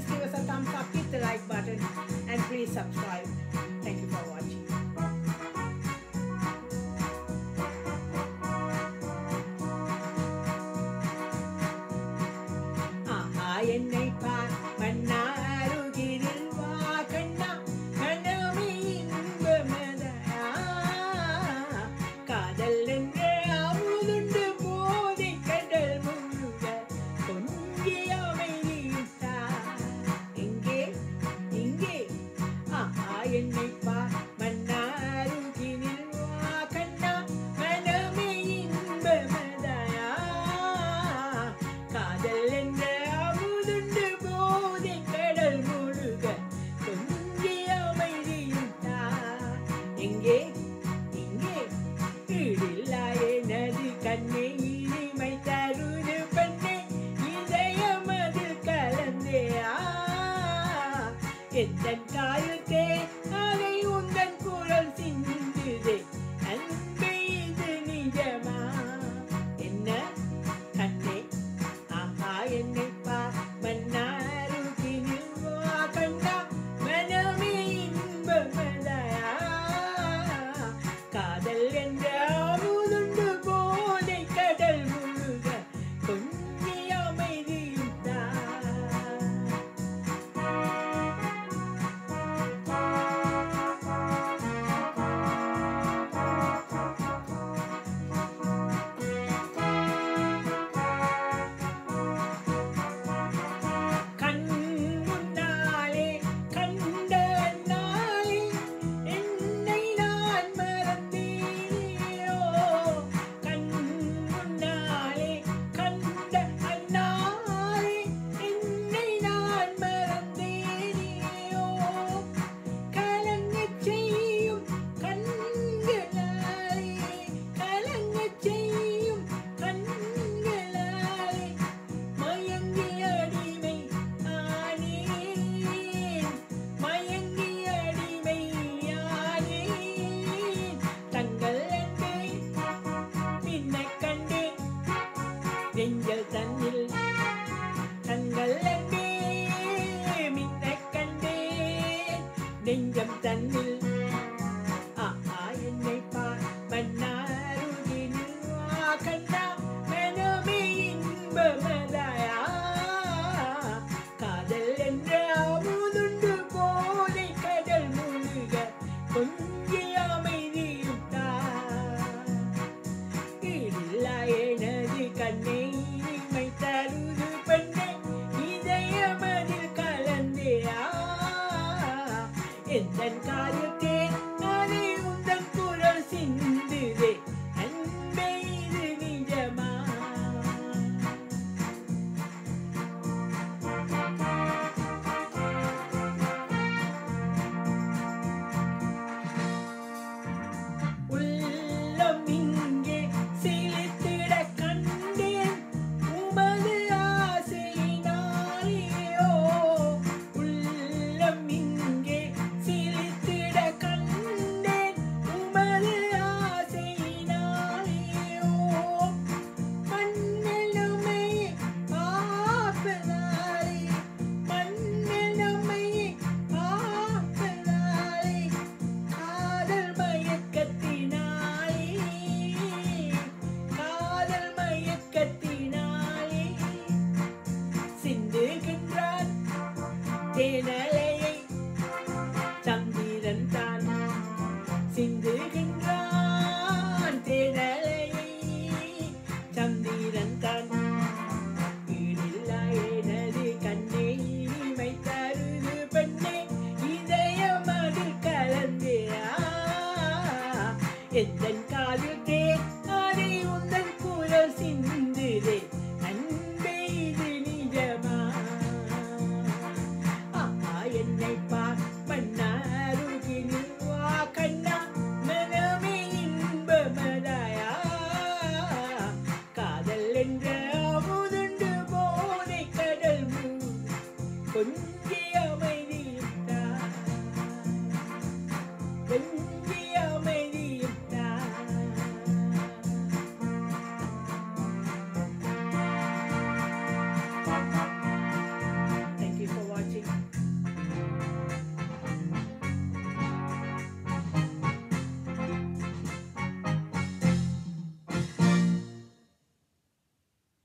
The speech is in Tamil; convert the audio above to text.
please give us a thumbs up, hit the like button, and please subscribe. Thank you for watching. என்னை பார் மன்னா அருகினில் வா கண்ணா மனமே இன்பமதா காதல் என்ற அமுதுண்டு போதை கடல் முழுக கொஞ்சி அமைதித்தா எங்கே இங்கே என்னை பார் மன்னா அருகினில் வா கண்ணா மனமே இன்பமதா காதல் என்ற கண்ணே இனிமை தருது பெண்ணே இதயமதில் கலந்தே எத்தன் காயத்தே அதை உந்தன் குரல் சிந்துதே அன்பே இது நிஜமா என்ன கண்ணே என்னை பார் மன்னா அருகினில் வா கண்ணா மனமே இன்பமதா காதல் என்ற நெஞ்சல் தன்னில் கண்கள் அன்பே மின்னை கண்டேன் நெஞ்சம் தன்னில் என்னை பார் மன்னா அருகினில் வா கண்ணா மனமே இன்பமதா காதல் என்ற அமுதுண்டு போதை கடல் முழுக கொஞ்சி அமைதியுத்தா எனது கண்ணே இனிமை தருது பெண்ணே இதயமதில் கலந்தே எந்தன் காயத்தே அதை உந்தன் குரல் சிந்துதே அன்பே இது நிஜமா உள்ளம் இங்கே சிலித்திட கண்டேன் உமது ஆசையினாலேயோ உள்ளம் இங்கே சிலித்திட கண்டேன் உமது ஆசையினாலேயோ மண்ணில் நம்மை பார்ப்பதாலே மண்ணில் நம்மை பார்ப்பதாலே காதல் மயக்கத்தினாலே காதல் மயக்கத்தினாலே சிந்துகின்றான் தேனலையை சந்திரன் தான் சிந்துகின்றான் தேனலையை சந்திரன் தான் ஈடில்லா எனது கண்ணே இனிமை தருது பெண்ணே இதயமதில் கலந்தே எந்தன் காதில் தேனை உந்தன் குரல் சிந்துதே அன்பே இது நிஜமா என்னை பார் மன்னா அருகினில் வா கண்ணா மனமே இன்பமதா காதல் என்ற அமுதுண்டு போதை கடல் கொஞ்ச